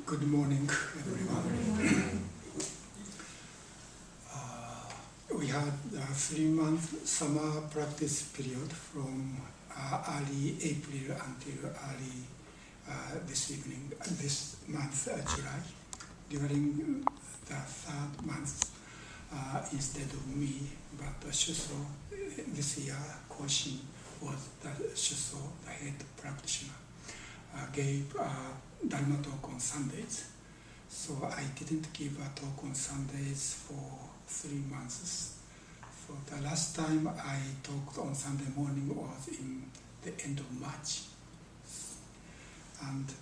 Good morning, everyone. We had a 3-month summer practice period from early April until early this month, July. During the 3rd month, instead of me, but Shuso, this year, Koshin was the Shuso, the head practitioner, gave Dharma talk on Sundays. So I didn't give a talk on Sundays for 3 months. So the last time I talked on Sunday morning was in the end of March. And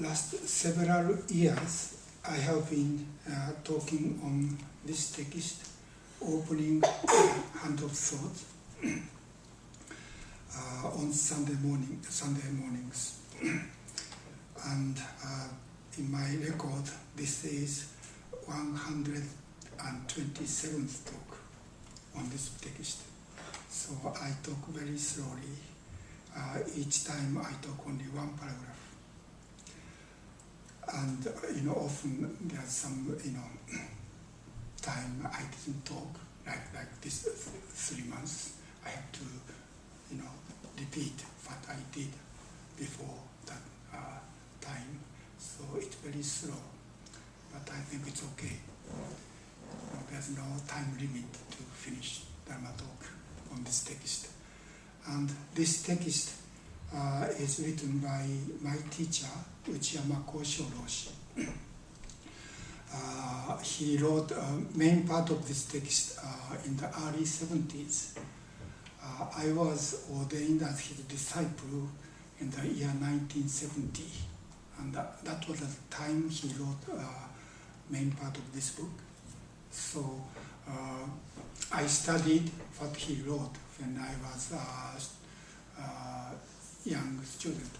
last several years, I have been talking on this text, opening hand of thought, on Sunday mornings. And in my record, this is 127th talk on this text. So I talk very slowly. Each time I talk only one paragraph. And often there's some time I didn't talk like this 3 months. I have to repeat what I did before that time. So it's very slow, but I think it's okay. There's no time limit to finish Dharma talk on this text. And this text is written by my teacher, Shohaku Okumura. He wrote main part of this text in the early 70s. I was ordained as his disciple in the year 1970, and that was the time he wrote main part of this book. So I studied what he wrote when I was a young student.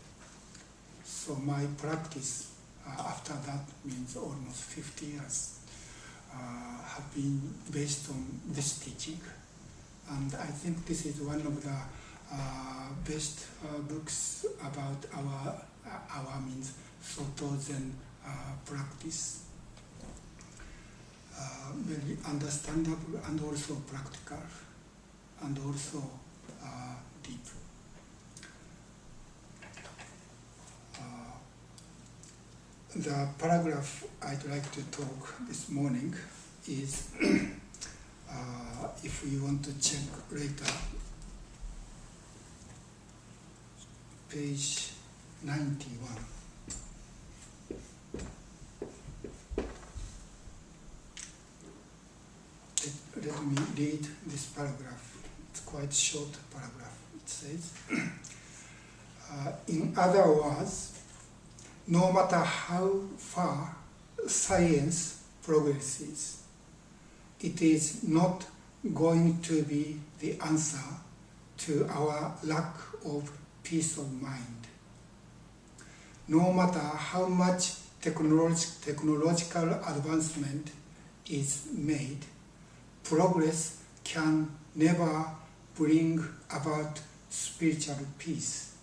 So my practice after that means almost 50 years have been based on this teaching. And I think this is one of the best books about our means Soto Zen practice. Very understandable and also practical and also deep. The paragraph I'd like to talk this morning is if you want to check later, page 91. Let me read this paragraph. It's quite a short paragraph. It says, in other words, no matter how far science progresses, it is not going to be the answer to our lack of peace of mind. No matter how much technological advancement is made, progress can never bring about spiritual peace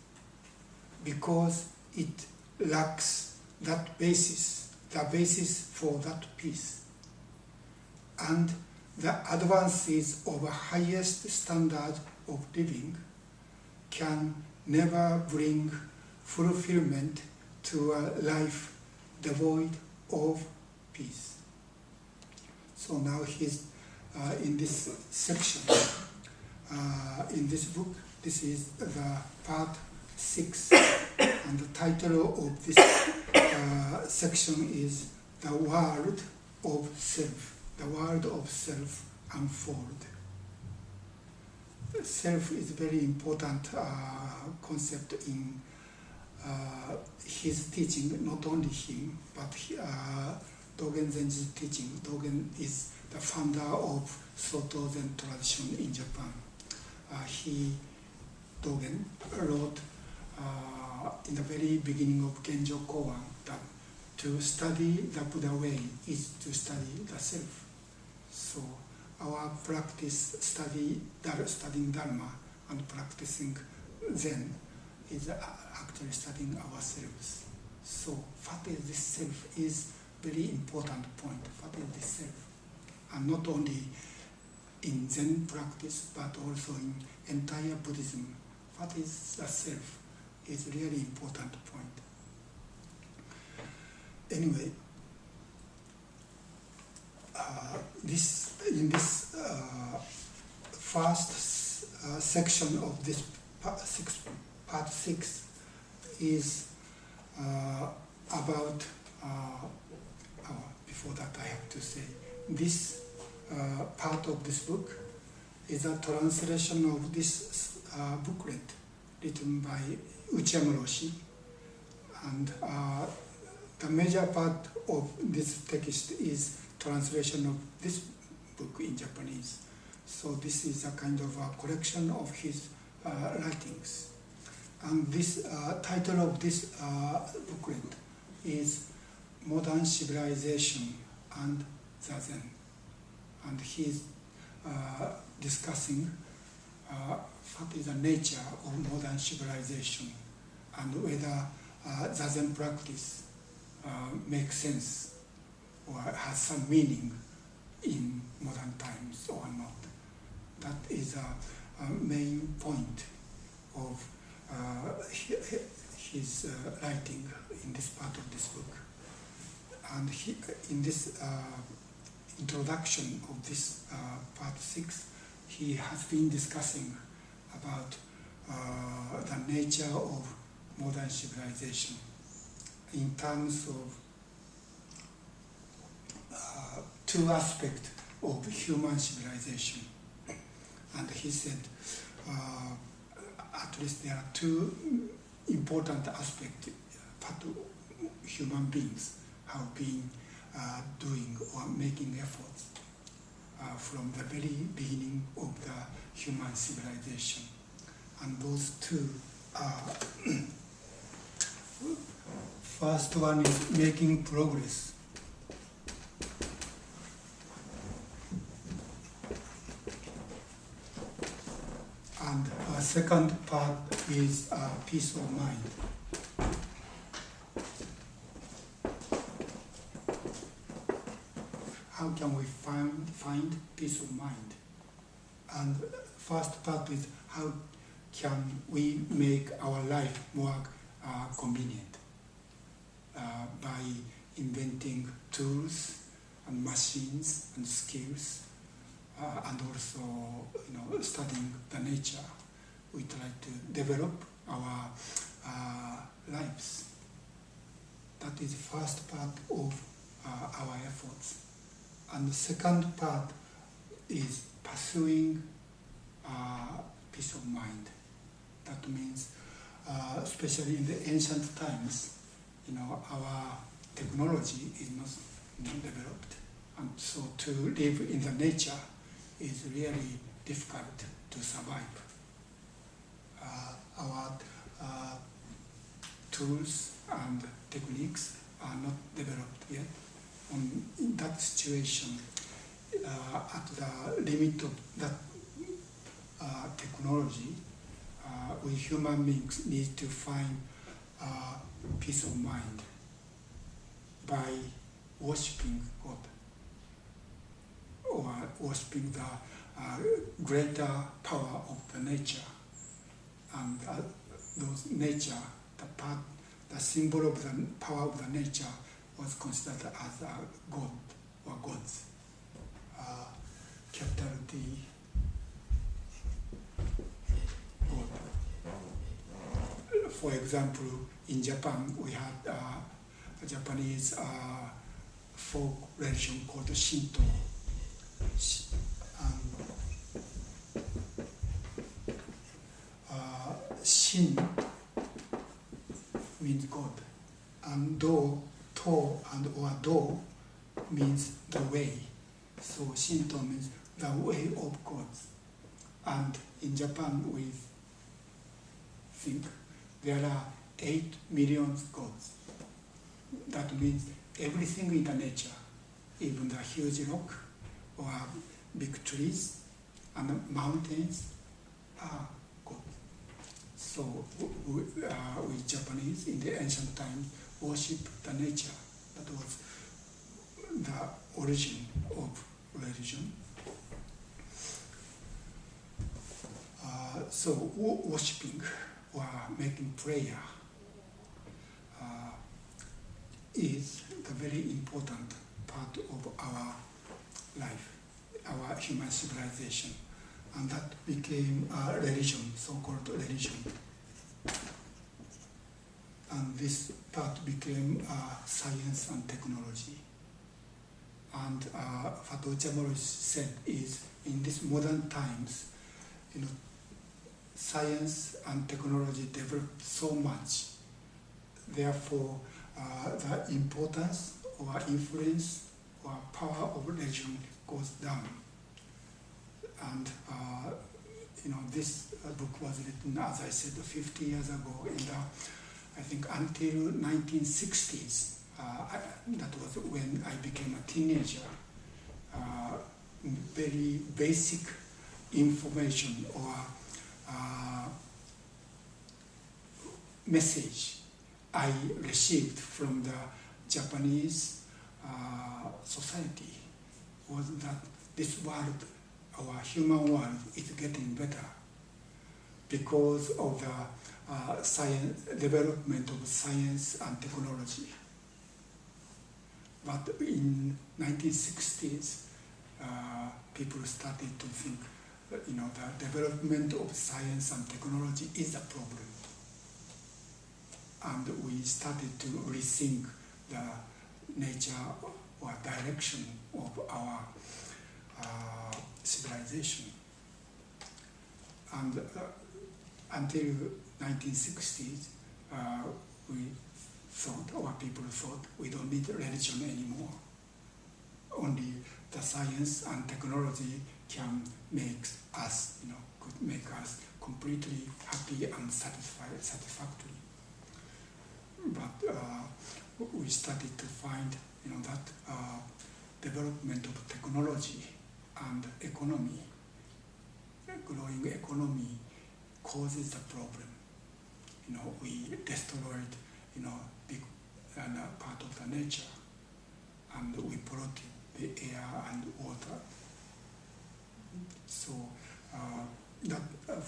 because it lacks that basis, the basis for that peace. And the advances of a highest standard of living can never bring fulfillment to a life devoid of peace. So now he's in this section, in this book, this is the part 6, and the title of this section is The World of Self. The world of self unfold. Self is a very important concept in his teaching, not only him, but Dogen Zenji's teaching. Dogen is the founder of Soto Zen tradition in Japan. Dogen wrote in the very beginning of Genjo Koan that to study the Buddha way is to study the self. So our practice, studying Dharma and practicing Zen is actually studying ourselves. So what is this self is very important point. What is this self? And not only in Zen practice, but also in entire Buddhism. What is the self is really important point. Anyway, in this first section of this part 6 is about, before that I have to say, this part of this book is a translation of this booklet written by奥村正博, and the major part of this text is translation of this book in Japanese. So this is a kind of a collection of his writings. And this title of this booklet is Modern Civilization and the Zen. And he's discussing what is the nature of modern civilization and whether the Zen practice makes sense or has some meaning in modern times or not. That is a main point of his writing in this part of this book. And in this introduction of this part 6, he has been discussing about the nature of modern civilization in terms of two aspects of human civilization. And he said, at least there are two important aspects that human beings have been doing or making efforts from the very beginning of the human civilization. And those two are, first one is making progress. And the second part is peace of mind. How can we find peace of mind? And first part is how can we make our life more convenient by inventing tools and machines and skills, and also studying the nature. We try to develop our lives. That is the first part of our efforts. And the second part is pursuing peace of mind. That means, especially in the ancient times, our technology is not developed, and so to live in the nature is really difficult to survive. Our tools and techniques are not developed yet. In that situation, at the limit of that technology, we human beings need to find peace of mind by worshipping God, or worshipping the greater power of the nature. And those nature, the symbol of the power of the nature was considered as a god or gods. Capital D, God. For example, in Japan, we had a Japanese folk religion called Shinto. Shin means God, and Do, To, and or Do means the way. So Shinto means the way of gods. And in Japan, we think there are 8 million gods. That means everything in the nature, even the huge rock or big trees and mountains are gods. So we Japanese in the ancient times, worship the nature. That was the origin of religion. So worshipping or making prayer is the very important part of our life, our human civilization, and that became a religion, so-called religion. And this part became science and technology. And what Ochamori said is, in these modern times, science and technology developed so much. Therefore, the importance or influence or power of religion goes down. And this book was written, as I said, 50 years ago. I think until 1960s, that was when I became a teenager. Very basic information or message I received from the Japanese society was that this world, our human world, is getting better because of the development of science and technology. But in 1960s, people started to think that, the development of science and technology is a problem. And we started to rethink the nature or direction of our civilization. And until 1960s, our people thought we don't need religion anymore. Only the science and technology can make us, could make us completely happy and satisfactory. But we started to find, that development of technology and economy, growing economy, causes the problem. We destroyed, big part of the nature, and we polluted the air and water. So that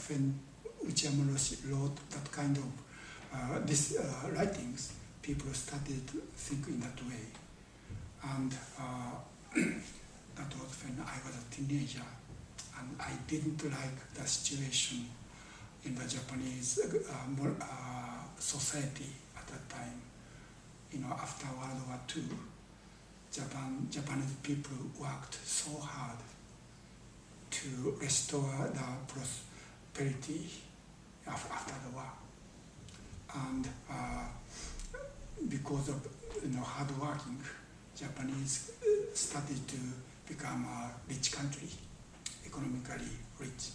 when Uchiyama wrote that kind of these writings, people started to think in that way. And that was when I was a teenager, and I didn't like the situation in the Japanese society at that time. After World War II, Japanese people worked so hard to restore the prosperity after the war. And because of hard working, Japanese started to become a rich country, economically rich.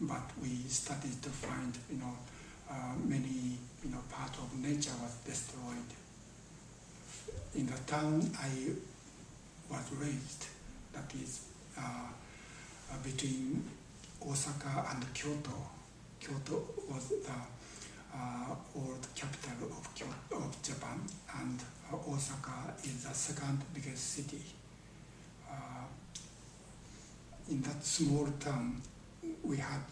But we started to find, many, part of nature was destroyed. In the town I was raised, that is between Osaka and Kyoto. Kyoto was the old capital of Japan, and Osaka is the second biggest city. In that small town, we had,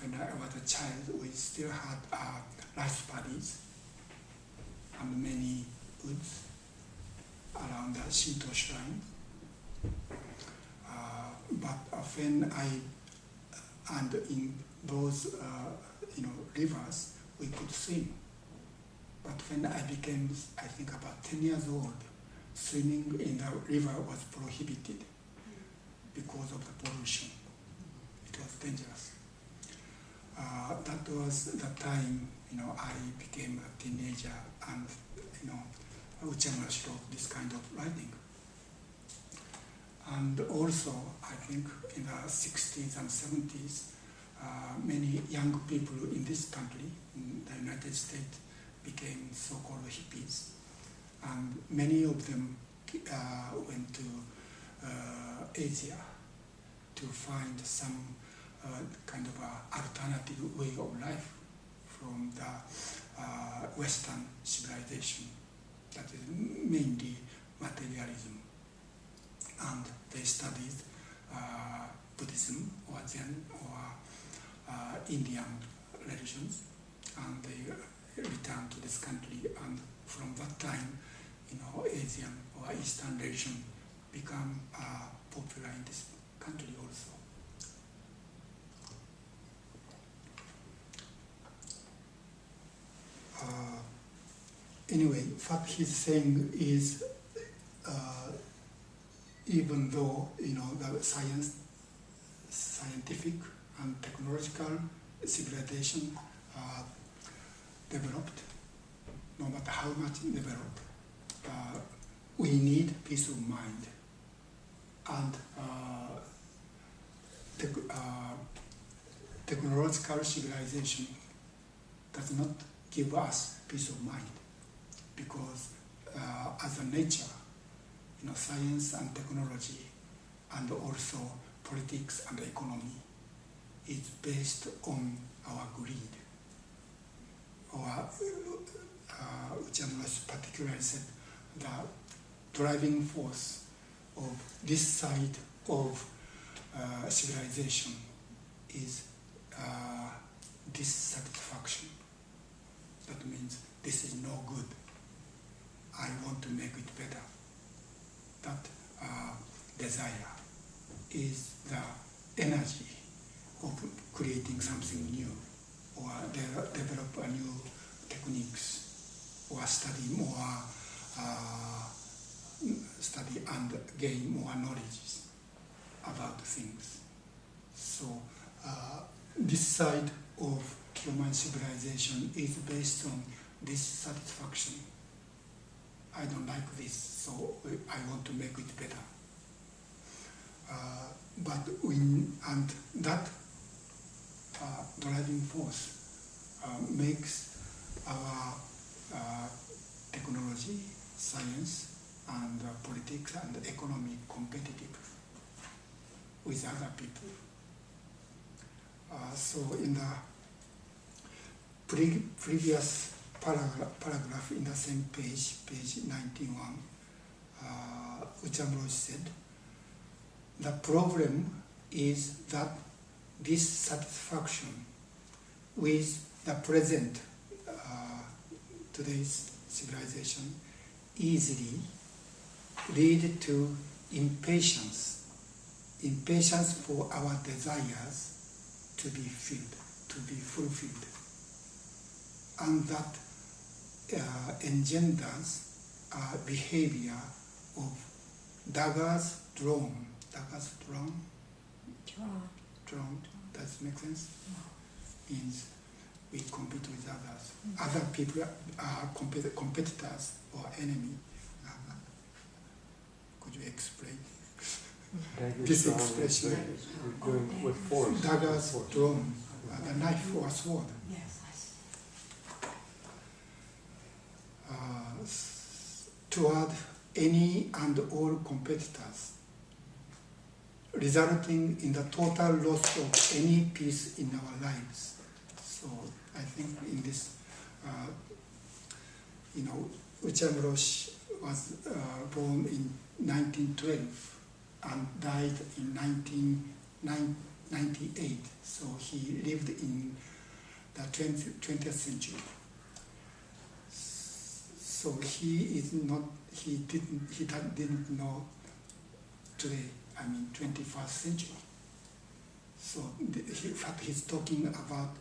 when I was a child, we still had rice paddies and many woods around the Shinto shrine. But when and in those rivers, we could swim. But when I became, I think, about 10 years old, swimming in the river was prohibited because of the pollution. It was dangerous. That was the time, I became a teenager, and, Uchiyama wrote this kind of writing. And also, I think in the 60s and 70s, many young people in this country, in the United States, became so-called hippies. And many of them went to Asia to find some kind of alternative way of life from the Western civilization, that is mainly materialism. And they studied Buddhism or Zen or Indian religions, and they returned to this country, and from that time, Asian or Eastern religion become popular in this country also. Anyway, what he's saying is, even though the scientific and technological civilization developed, no matter how much developed, we need peace of mind, and technological civilization does not give us peace of mind, because as a nature, science and technology, and also politics and economy, is based on our greed. Or Uchamura particularly said the driving force of this side of civilization is dissatisfaction. That means this is no good. I want to make it better. That desire is the energy of creating something new, or develop a new techniques, or study more, study and gain more knowledge about things. So this side of human civilization is based on dissatisfaction. I don't like this, so I want to make it better. And that driving force makes our technology, science, and politics and economy competitive with other people. So in the previous paragraph in the same page 91, Uchamura said, the problem is that dissatisfaction with the present, today's civilization, easily lead to impatience for our desires to be filled, to be fulfilled, and that engenders a behavior of daggers drawn. Does it make sense? Means we compete with others. Other people are competitors or enemy. Could you explain this expression? Going with force. Daggers drawn, a knife or a sword. Toward any and all competitors, resulting in the total loss of any peace in our lives. So I think in this, Uchamura was born in 1912 and died in 1998. So he lived in the 20th century. So he didn't know today, 21st century. So what he's talking about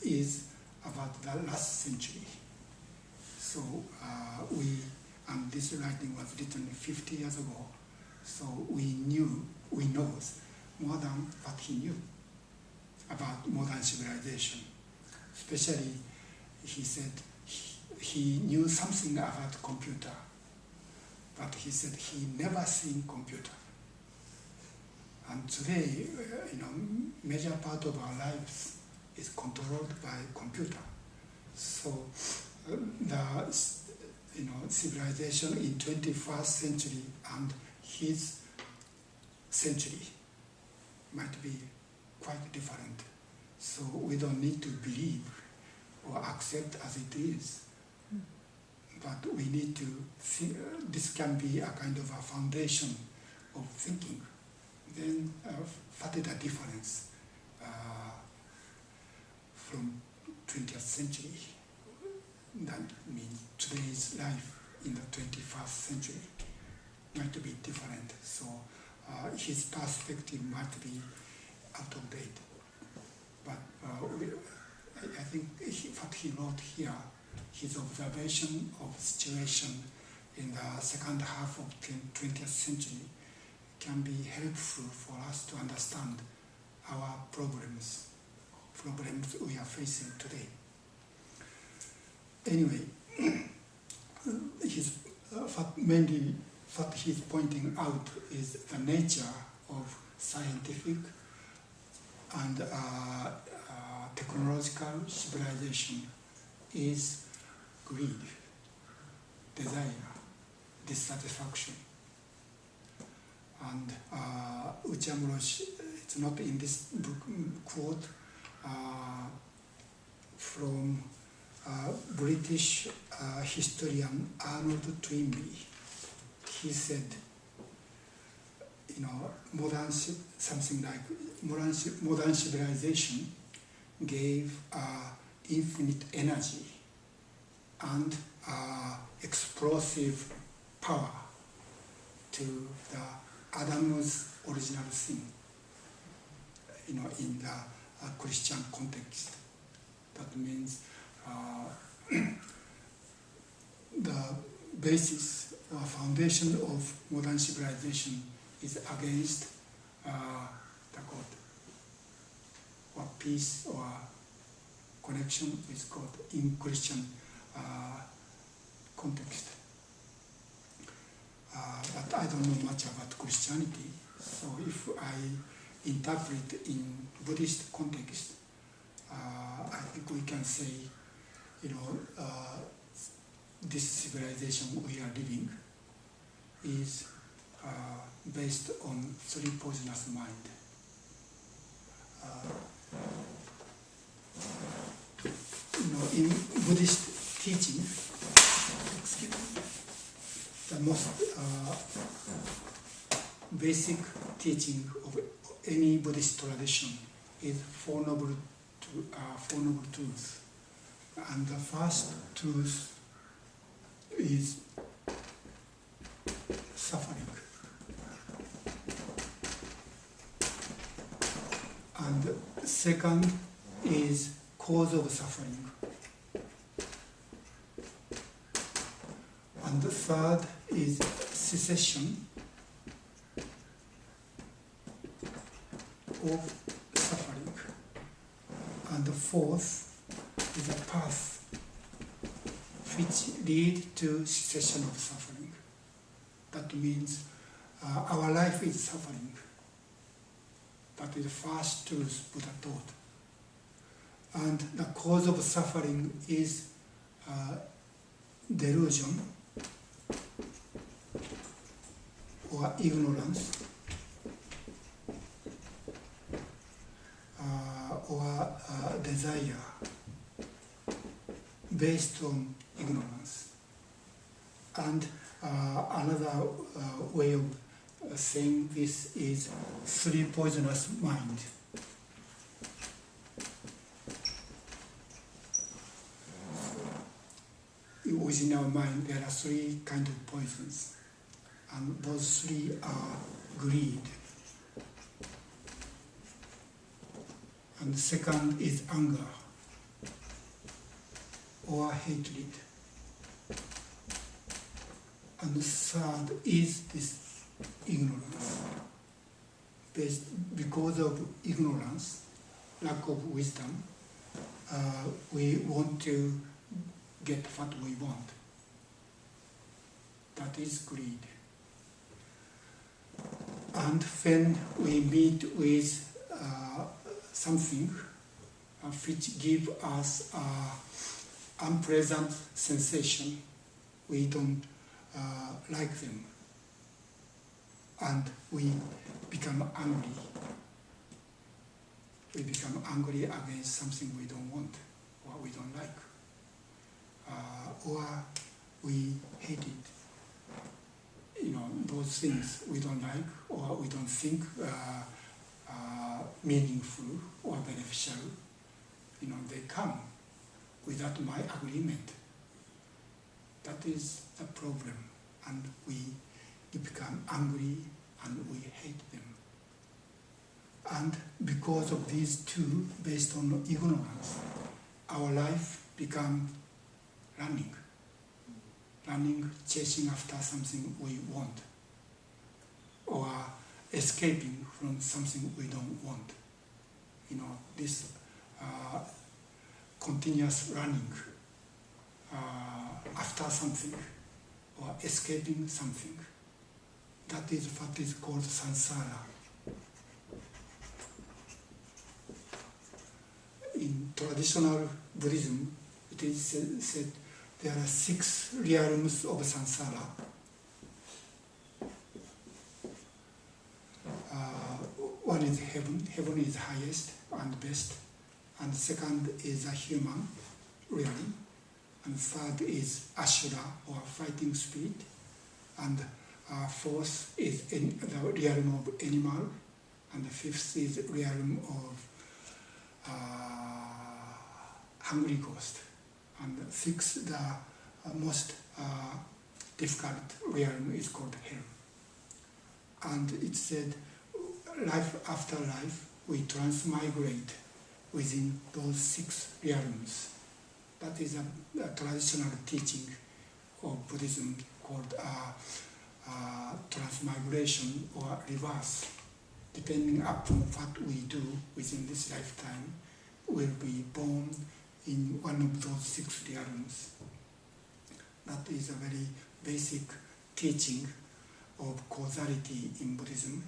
is about the last century. So and this writing was written 50 years ago. So we know more than what he knew about modern civilization. Especially, he said he knew something about computer, but he said he never seen computer. And today, major part of our lives is controlled by computer. So the civilization in 21st century and his century might be quite different. So we don't need to believe or accept as it is. But we need to think, this can be a kind of a foundation of thinking. Then what is the difference from 20th century? That means today's life in the 21st century might be different. So his perspective might be out of date. But I think what he wrote here, his observation of situation in the second half of 20th century can be helpful for us to understand our problems we are facing today. Anyway, what he's pointing out is the nature of scientific and technological civilization is greed, desire, dissatisfaction. And Uchamuro, it's not in this book, quote from British historian Arnold Toynbee. He said, modern civilization gave infinite energy and explosive power to the Adam's original sin, in the Christian context. That means the basis or foundation of modern civilization is against the God, or peace or connection with God in Christian context. But I don't know much about Christianity, so if I interpret in Buddhist context, I think we can say, this civilization we are living is based on three poisonous mind. In Buddhist teaching, the most basic teaching of any Buddhist tradition is Four Noble Truths. And the first truth is suffering. And the second is cause of suffering. And the third is cessation of suffering. And the fourth is a path which leads to cessation of suffering. That means our life is suffering. That is the first truth Buddha taught. And the cause of suffering is delusion or ignorance or desire based on ignorance. And another way of saying this is three poisonous mind. Within our mind there are three kinds of poisons, and those three are greed. And the second is anger or hatred. And the third is this ignorance. Because of ignorance, lack of wisdom, we want to get what we want. That is greed. And when we meet with something which gives us unpleasant sensation, we don't like them, and we become angry. We become angry against something we don't want. or we don't like, or we hate it. Those things we don't like or we don't think meaningful or beneficial, they come without my agreement. That is the problem, and we become angry and we hate them. And because of these two, based on ignorance, our life become running, chasing after something we want, or escaping from something we don't want. This continuous running after something or escaping something. That is what is called samsara. In traditional Buddhism, it is said there are 6 realms of samsara. One is heaven. Heaven is highest and best. And second is a human realm. And third is Ashura, or fighting spirit. And fourth is the realm of animal. And the fifth is realm of hungry ghost. And the sixth, the most difficult realm is called hell. And it said, life after life, we transmigrate within those 6 realms. That is a traditional teaching of Buddhism called transmigration or reverse. Depending upon what we do within this lifetime, we'll be born in one of those 6 realms. That is a very basic teaching of causality in Buddhism.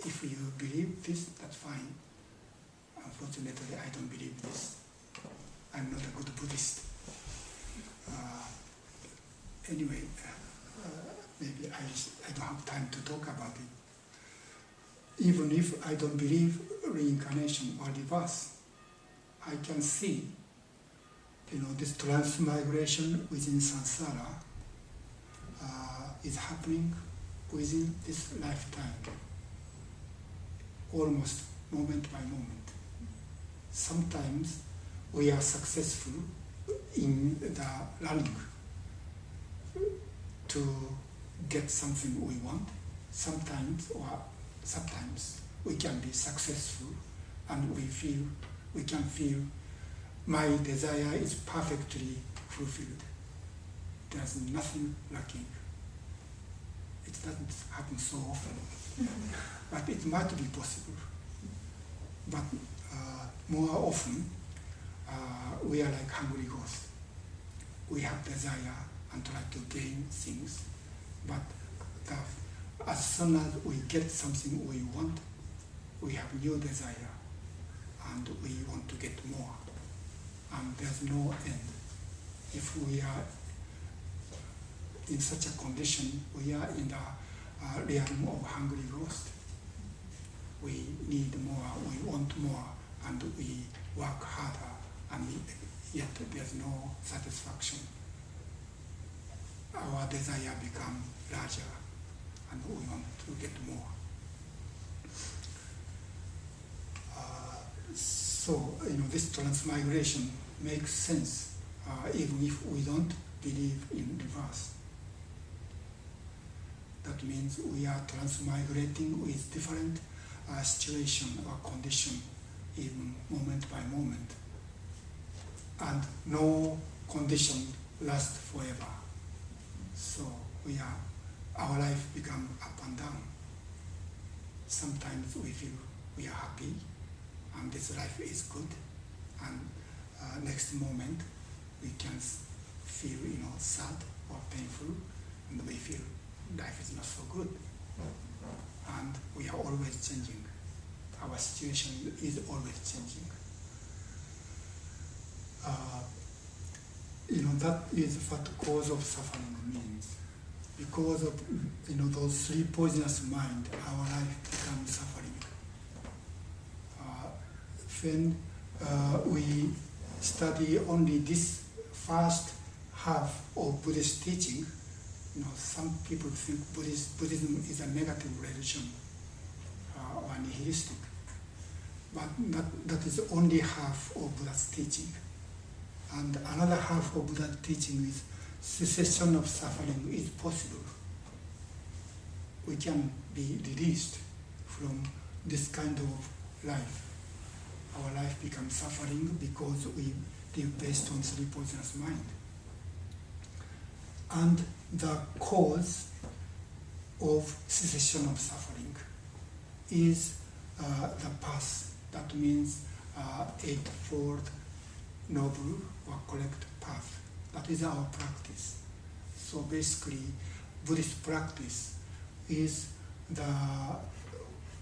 If you believe this, that's fine. Unfortunately, I don't believe this. I'm not a good Buddhist. Anyway, maybe I don't have time to talk about it. Even if I don't believe reincarnation or reverse, I can see, this transmigration within samsara is happening within this lifetime, almost moment by moment. Sometimes we are successful in the running to get something we want. Sometimes we can be successful and we can feel my desire is perfectly fulfilled. There's nothing lacking. It doesn't happen so often, but it might be possible. But more often, we are like hungry ghosts. We have desire and try to gain things, but as soon as we get something we want, we have new desire, and we want to get more, and there's no end. If we are in such a condition, we are in the realm of hungry ghost. We need more, we want more, and we work harder, and yet there's no satisfaction. Our desire becomes larger, and we want to get more. So, this transmigration makes sense, even if we don't believe in reverse. That means we are transmigrating with different situation or condition, even moment by moment. And no condition lasts forever. So our life becomes up and down. Sometimes we feel we are happy and this life is good, and next moment we can feel sad or painful, and we feel life is not so good. And we are always changing. Our situation is always changing. That is what the cause of suffering means. Because of those 3 poisonous minds, our life becomes suffering. When we study only this first half of Buddhist teaching, some people think Buddhism is a negative religion or nihilistic, but that is only half of Buddha's teaching. And another half of Buddha's teaching is cessation of suffering is possible. We can be released from this kind of life. Our life becomes suffering because we live based on three poisonous mind. And the cause of cessation of suffering is the path. That means eightfold noble or correct path. That is our practice. So basically, Buddhist practice is the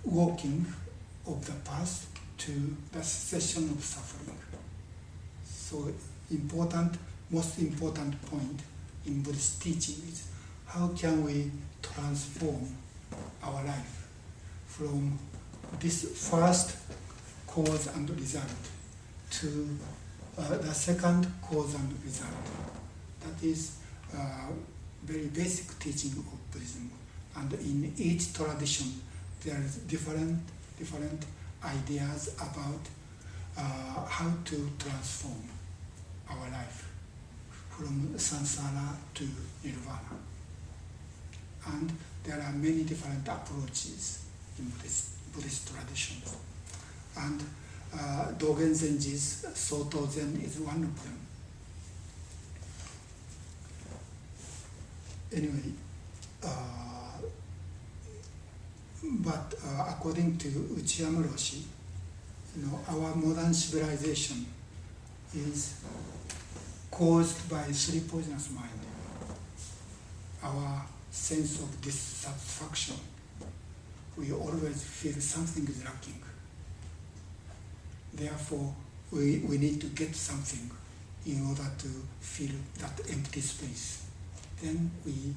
walking of the path to the cessation of suffering. So most important point in Buddhist teaching is how can we transform our life from this first cause and result to the second cause and result. That is very basic teaching of Buddhism. And in each tradition, there is different ideas about how to transform our life from samsara to nirvana. And there are many different approaches in Buddhist traditions. And Dogen Zenji's Soto Zen is one of them. Anyway, but according to Uchiyama Roshi, our modern civilization is caused by three poisonous mind. Our sense of dissatisfaction. We always feel something is lacking. Therefore, we need to get something in order to fill that empty space. Then we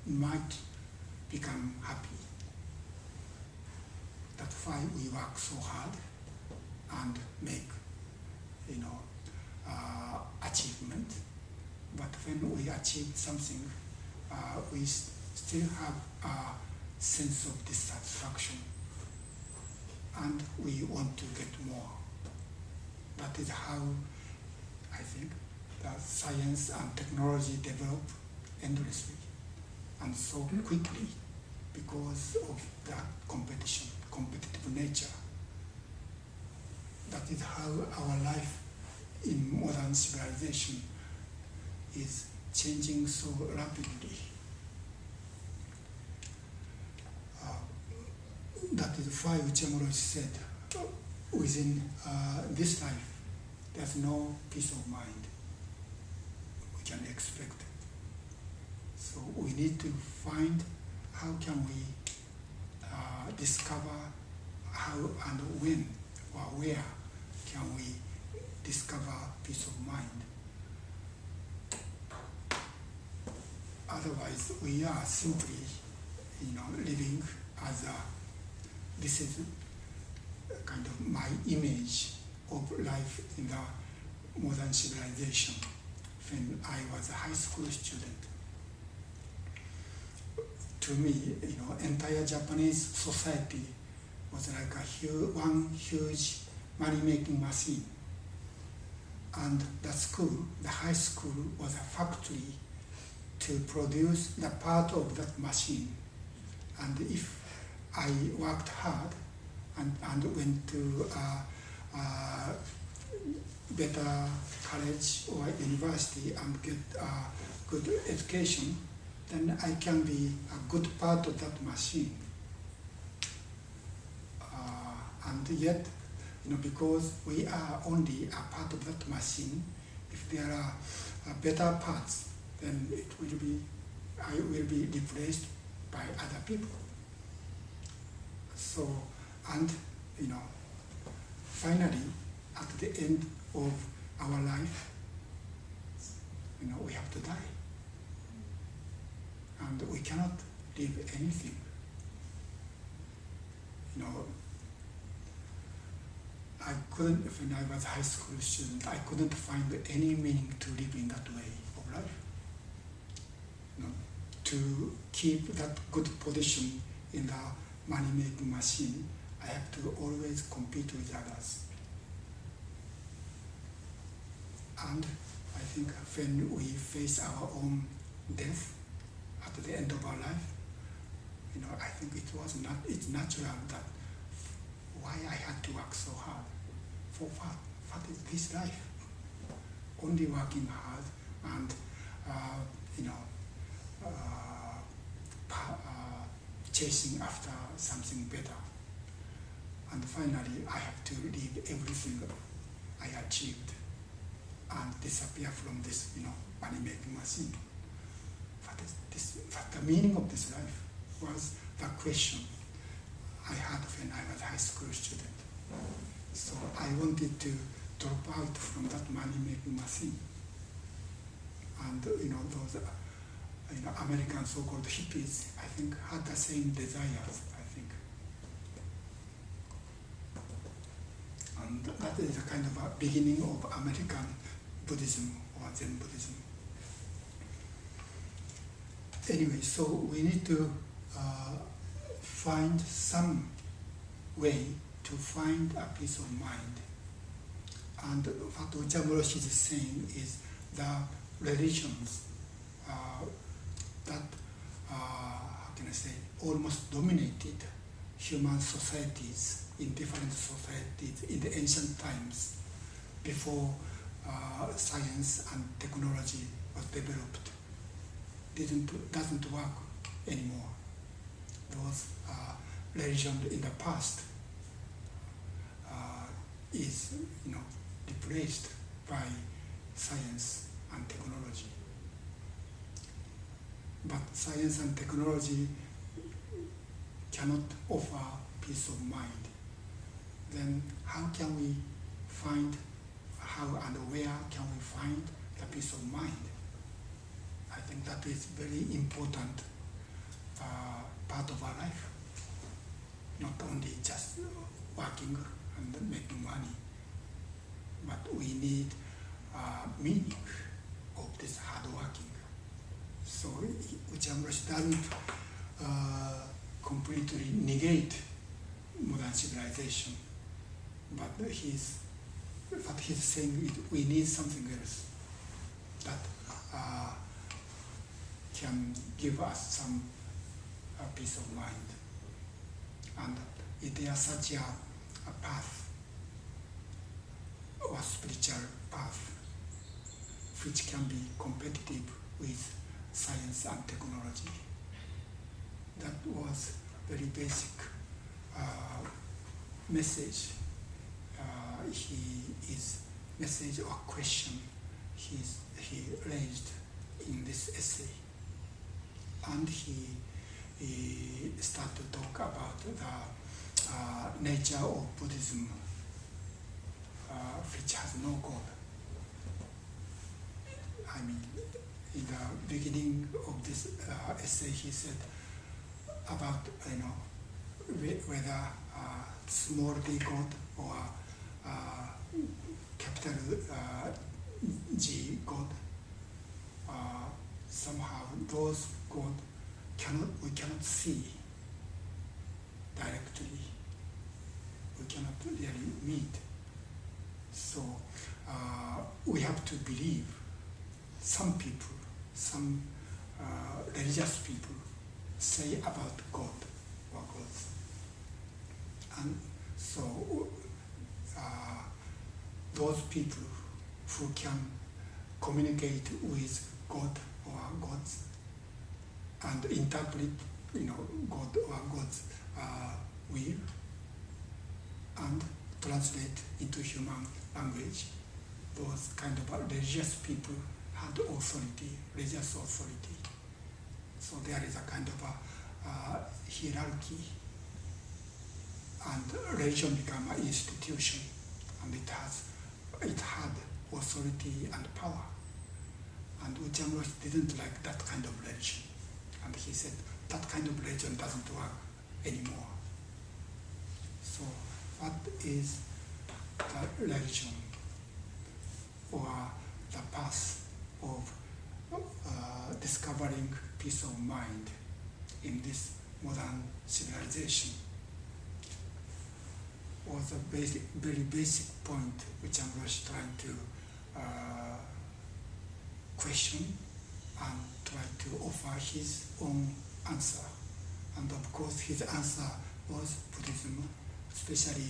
might become happy. That's why we work so hard and make, achievement. But when we achieve something, we still have a sense of dissatisfaction, and we want to get more. That is how I think that science and technology develop endlessly and so quickly because of that competitive nature. That is how our life in modern civilization is changing so rapidly. That is why Uchiyama Roshi said, within this life, there's no peace of mind we can expect. So we need to find how can we discover how and when or where can we discover peace of mind. Otherwise, we are simply, living as this is kind of my image of life in the modern civilization when I was a high school student. To me, entire Japanese society was like one huge money-making machine. And the high school was a factory to produce the part of that machine. And if I worked hard and went to a better college or university and get a good education, then I can be a good part of that machine. And yet, because we are only a part of that machine, if there are better parts, then I will be replaced by other people. So, and finally, at the end of our life, we have to die. And we cannot leave anything. I couldn't, when I was a high school student, I couldn't find any meaning to live in that way of life. To keep that good position in the money-making machine, I have to always compete with others. And I think when we face our own death at the end of our life, I think it's natural that why I had to work so hard. For what is this life? Only working hard and chasing after something better. And finally, I have to leave everything I achieved and disappear from this, money-making machine. What is this? What the meaning of this life was the question I had when I was a high school student. So I wanted to drop out from that money-making machine. And those American so-called hippies, I think, had the same desires, I think. And that is a kind of a beginning of American Buddhism or Zen Buddhism. Anyway, so we need to find some way to find a peace of mind. And what Ochamura is saying is the religions that, how can I say, almost dominated human societies in different societies in the ancient times before science and technology was developed doesn't work anymore. Those religions in the past is replaced by science and technology. But science and technology cannot offer peace of mind. Then how can we find, how and where can we find the peace of mind? I think that is very important part of our life. Not only just working and making money, but we need meaning of this hard working. So Ochamura doesn't completely negate modern civilization, but what he's saying is we need something else that can give us some peace of mind. And if there is such a path, or spiritual path, which can be competitive with science and technology. That was very basic message. Message or question he raised in this essay. And he started to talk about the nature of Buddhism, which has no God. I mean, in the beginning of this essay, he said about whether small d God or capital G God, somehow those God we cannot see directly. We cannot really meet. So we have to believe. Some people, some religious people say about God or gods. And so those people who can communicate with God or gods and interpret, God or God's will and translate into human language, those kind of religious people had authority, religious authority. So there is a kind of a hierarchy, and religion became an institution, and it had authority and power. And Ochamura didn't like that kind of religion, and he said that kind of religion doesn't work anymore. So what is the religion or the path of discovering peace of mind in this modern civilization was a very basic point which I was trying to question and try to offer his own answer. And of course his answer was Buddhism, especially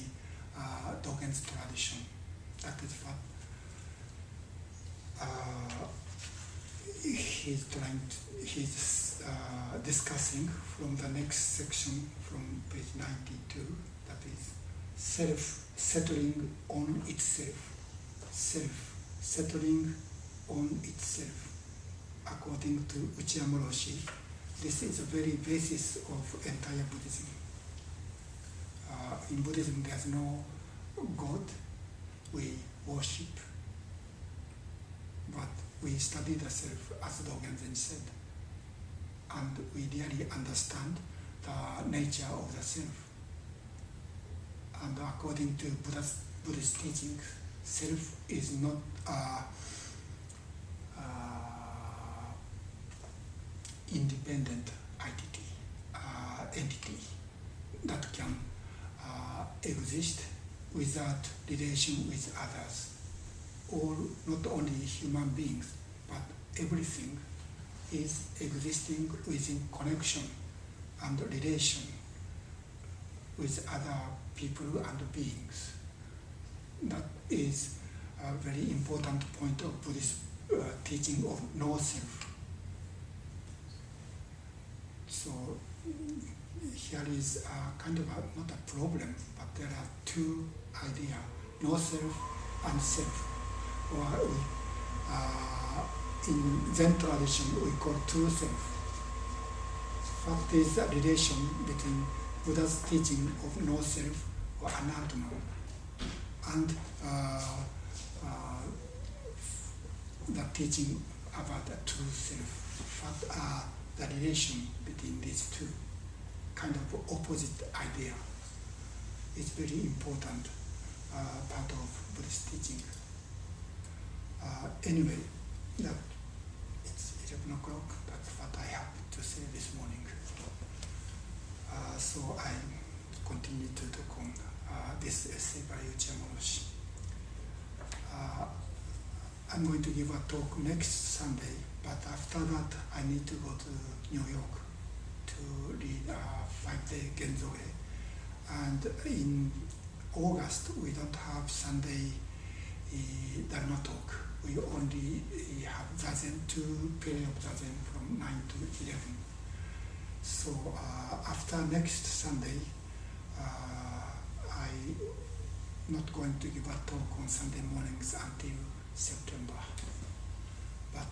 Dogen's tradition. That is what he's discussing from the next section from page 92, that is self-settling on itself. Self-settling on itself. According to Uchiyama Roshi, this is the very basis of entire Buddhism. In Buddhism, there's no God we worship, but we study the self, as Dogen Zen said, and we really understand the nature of the self. And according to Buddhist teachings, self is not independent entity that can exist without relation with others, or not only human beings, but everything is existing within connection and relation with other people and beings. That is a very important point of Buddhist teaching of no self. So here is kind of not a problem, but there are two ideas, no self and self. Or in Zen tradition we call true self. Fact is a relation between Buddha's teaching of no self or anatma and the teaching about the true self. Fact are the relation between these two, kind of opposite idea. It's very important part of Buddhist teaching. Anyway, it's 11 o'clock, that's what I have to say this morning. So I continue to talk on this essay by Uchiyama Roshi. I'm going to give a talk next Sunday, but after that I need to go to New York to read a 5-day Genzo-e. And in August we don't have Sunday Dharma talk. We only have Zazen, 2 periods of Zazen from 9 to 11. So after next Sunday, I'm not going to give a talk on Sunday mornings until September. But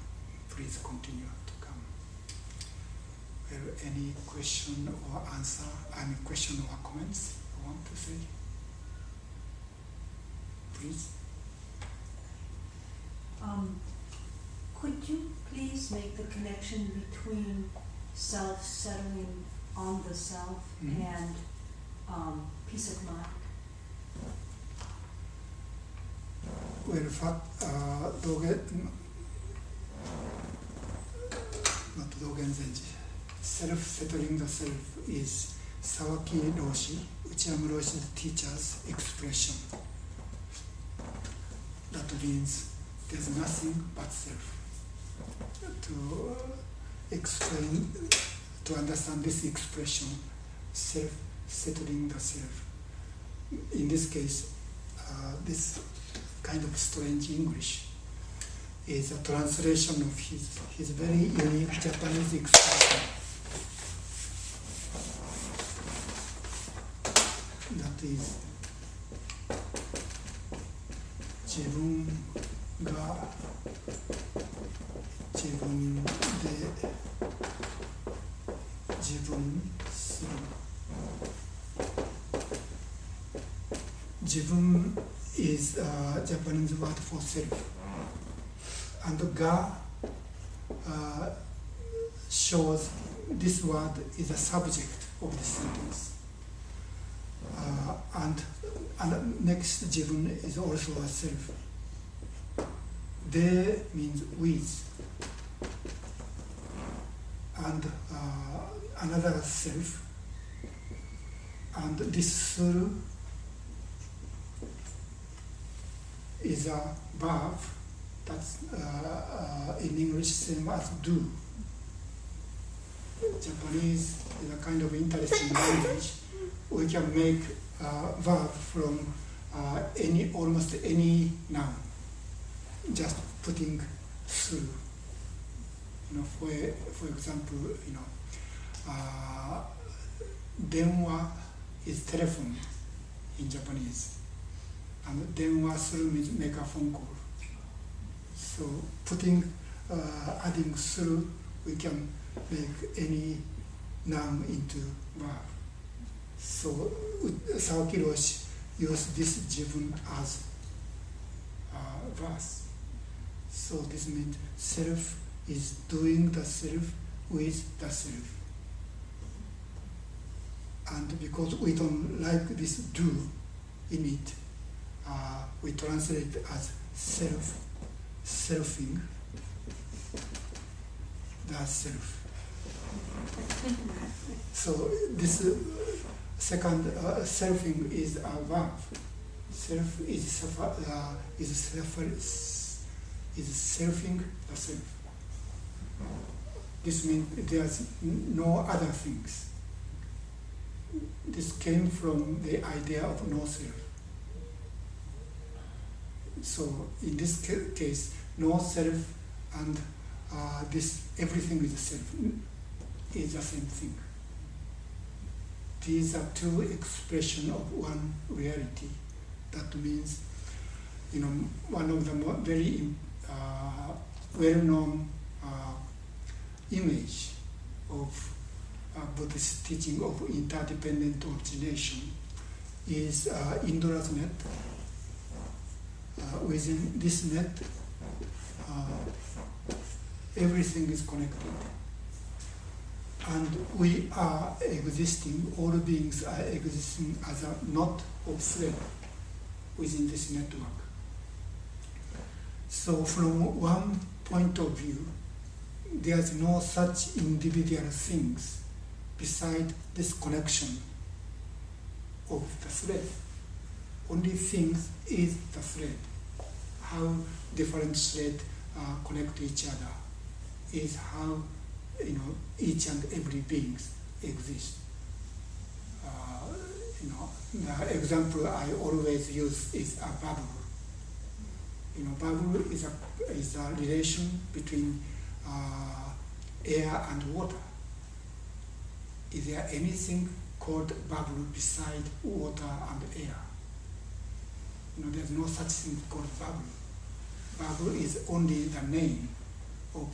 please continue to come. Well, any question or answer, question or comments you want to say? Please. Could you please make the connection between self-settling on the self and peace of mind? Well, not Dogen Zenji. Self-settling the self is Sawaki Roshi, Uchiyama Roshi's teacher's expression. That means there's nothing but self. To explain, to understand this expression, self-settling the self. In this case, this kind of strange English is a translation of his very unique Japanese expression. That is, 自分が自分で自分する。自分 is a Japanese word for self, and ga shows this word is a subject of the sentence. and next jibun is also a self. De means with, and another self, and this suru is a verb that's in English same as do. Japanese is a kind of interesting language. We can make a verb from almost any noun, just putting through. For example, denwa is telephone in Japanese, and denwa through means make a phone call. So adding through, we can make any noun into verb. So Saoki Roshi used this jibun as verse. So this means self is doing the self with the self. And because we don't like this do in it, we translate it as selfing the self. So this second selfing is a verb. Self is selfing the self. This means there's no other things. This came from the idea of no self. So in this case, no self and this everything is self is the same thing. These are two expressions of one reality. That means, one of the very well-known image of Buddhist teaching of interdependent origination is Indra's net. Within this net, everything is connected. And we are existing, all beings are existing as a knot of thread within this network. So from one point of view, there's no such individual things beside this connection of the thread. Only things is the thread. How different threads connect to each other is how each and every being exists. The example I always use is a bubble. Bubble is a relation between air and water. Is there anything called bubble beside water and air? There's no such thing called bubble. Bubble is only the name of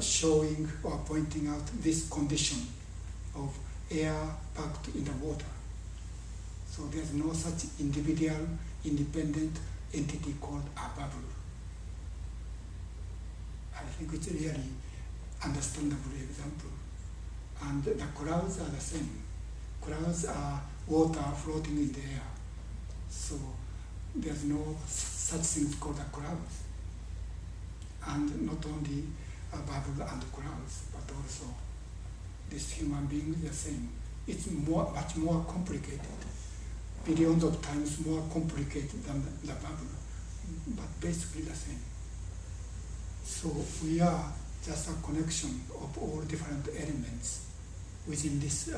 showing or pointing out this condition of air packed in the water. So there's no such individual, independent entity called a bubble. I think it's a really understandable example. And the clouds are the same. Clouds are water floating in the air. So there's no such thing called a clouds. And not only a bubble and clouds, but also this human being is the same. It's much more complicated. Billions of times more complicated than the bubble, but basically the same. So we are just a connection of all different elements within this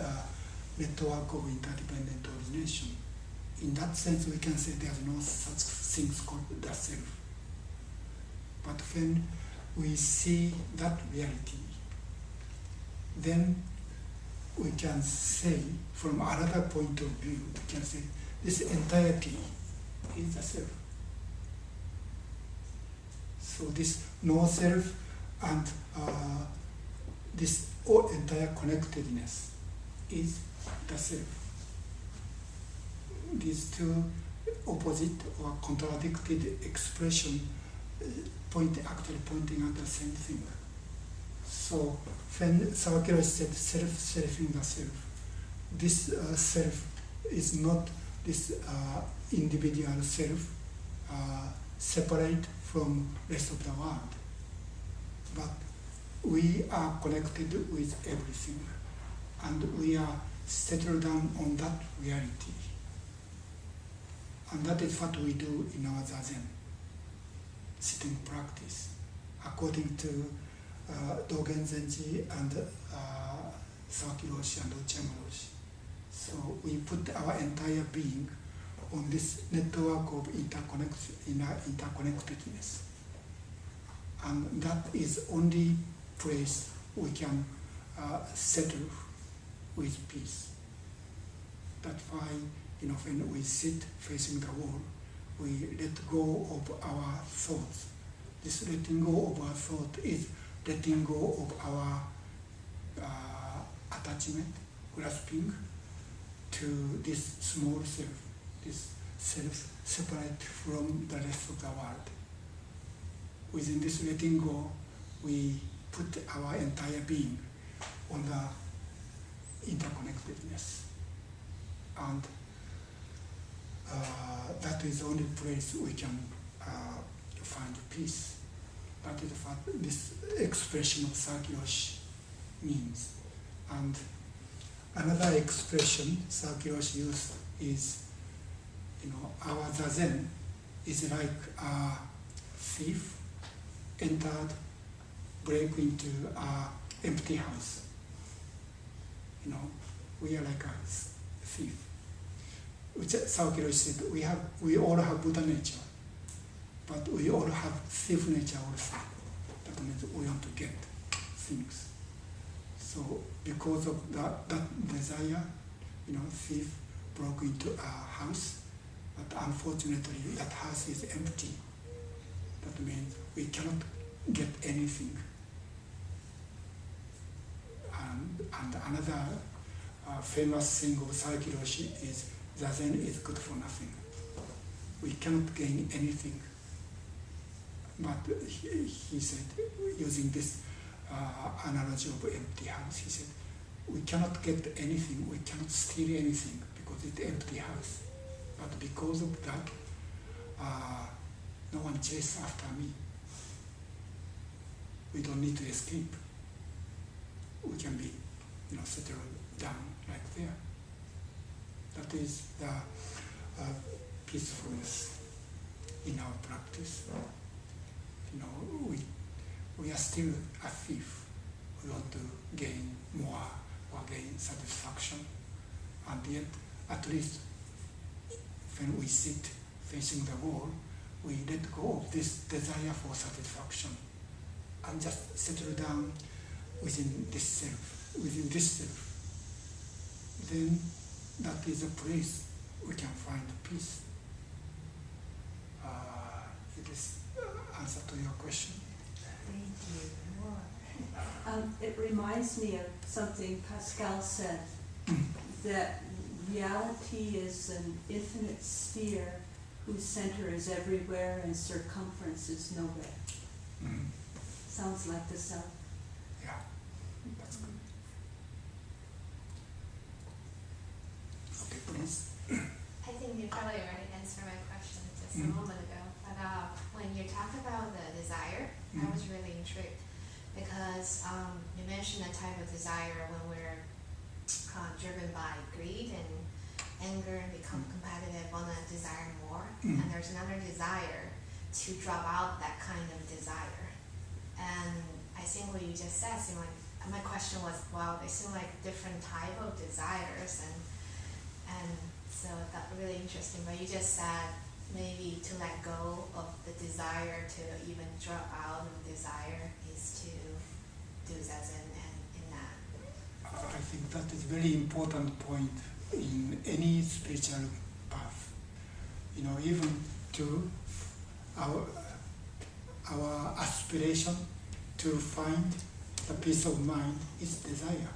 network of interdependent origination. In that sense, we can say there's no such things called the self. But when we see that reality, then we can say, from another point of view, we can say this entirety is the self. So this no self and this entire connectedness is the self. These two opposite or contradicted expressions actually pointing at the same thing. So when Saoki Roshi said self-selfing the self, this self is not this individual self separate from rest of the world, but we are connected with everything, and we are settled down on that reality. And that is what we do in our Zazen sitting practice, according to Dogen Zenji and Sawaki Roshi and Uchiyama Roshi. So we put our entire being on this network of interconnectedness. And that is only place we can settle with peace. That's why, when we sit facing the wall, we let go of our thoughts. This letting go of our thought is letting go of our attachment, grasping to this small self, this self separate from the rest of the world. Within this letting go, we put our entire being on the interconnectedness. And that is the only place we can find peace. That is what this expression of Sawaki Roshi means. And another expression Sawaki Roshi used is, our Zazen is like a thief entered, break into an empty house. We are like a thief. Which Sawaki Roshi said, we all have Buddha nature, but we all have thief nature also. That means we want to get things. So because of that desire, thief broke into a house, but unfortunately that house is empty. That means we cannot get anything. And another famous thing of Sawaki Roshi is Zazen is good for nothing. We cannot gain anything. But he said, using this analogy of empty house, he said, we cannot get anything, we cannot steal anything because it's an empty house. But because of that, no one chases after me. We don't need to escape. We can be, settled down like there. That is the peacefulness in our practice. We are still a thief. We want to gain more or gain satisfaction. And yet, at least when we sit facing the wall, we let go of this desire for satisfaction and just settle down within this self, Then that is a place we can find peace. It is answer to your question. Thank you. It reminds me of something Pascal said, that reality is an infinite sphere whose center is everywhere and circumference is nowhere. Mm. Sounds like the self. Yeah, that's good. Okay, please. I think you probably already answered my question just a moment ago. But when you talk about the desire, I was really intrigued because you mentioned a type of desire when we're driven by greed and anger and become competitive, want to desire more. And there's another desire to drop out that kind of desire. And I think what you just said seemed like, my question was, well, they seem like different type of desires, and so that really interesting. But you just said maybe to let go of the desire, to even drop out of desire, is to do Zazen and in that. I think that is a very important point in any spiritual path. Even to our aspiration to find the peace of mind is desire.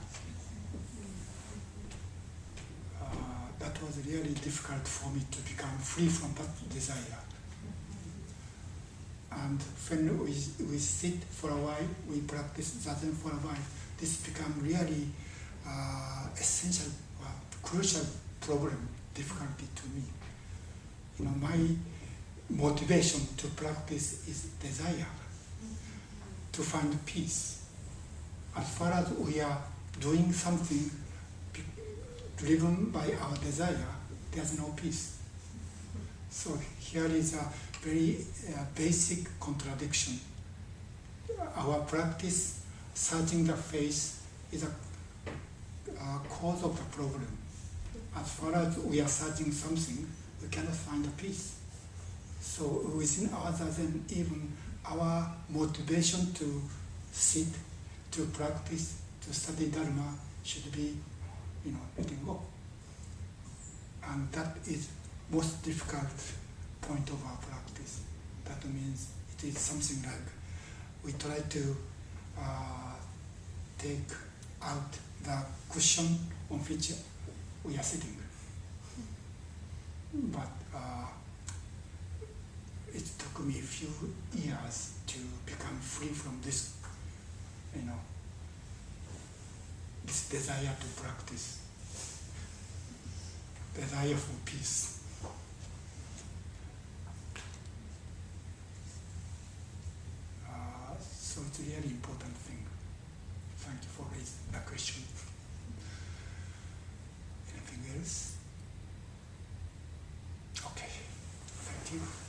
That was really difficult for me to become free from that desire. And when we sit for a while, we practice Zazen for a while, this becomes really essential, crucial problem difficulty to me. My motivation to practice is desire, to find peace. As far as we are doing something driven by our desire, there's no peace. So here is a very basic contradiction. Our practice, searching the face, is a cause of the problem. As far as we are searching something, we cannot find a peace. So within our Zazen, even our motivation to sit, to practice, to study Dharma should be, letting go. And that is most difficult point of our practice. That means it is something like we try to take out the cushion on which we are sitting. But it took me a few years to become free from this, this desire to practice, desire for peace. So it's a really important thing. Thank you for raising that question. Anything else? Okay, thank you.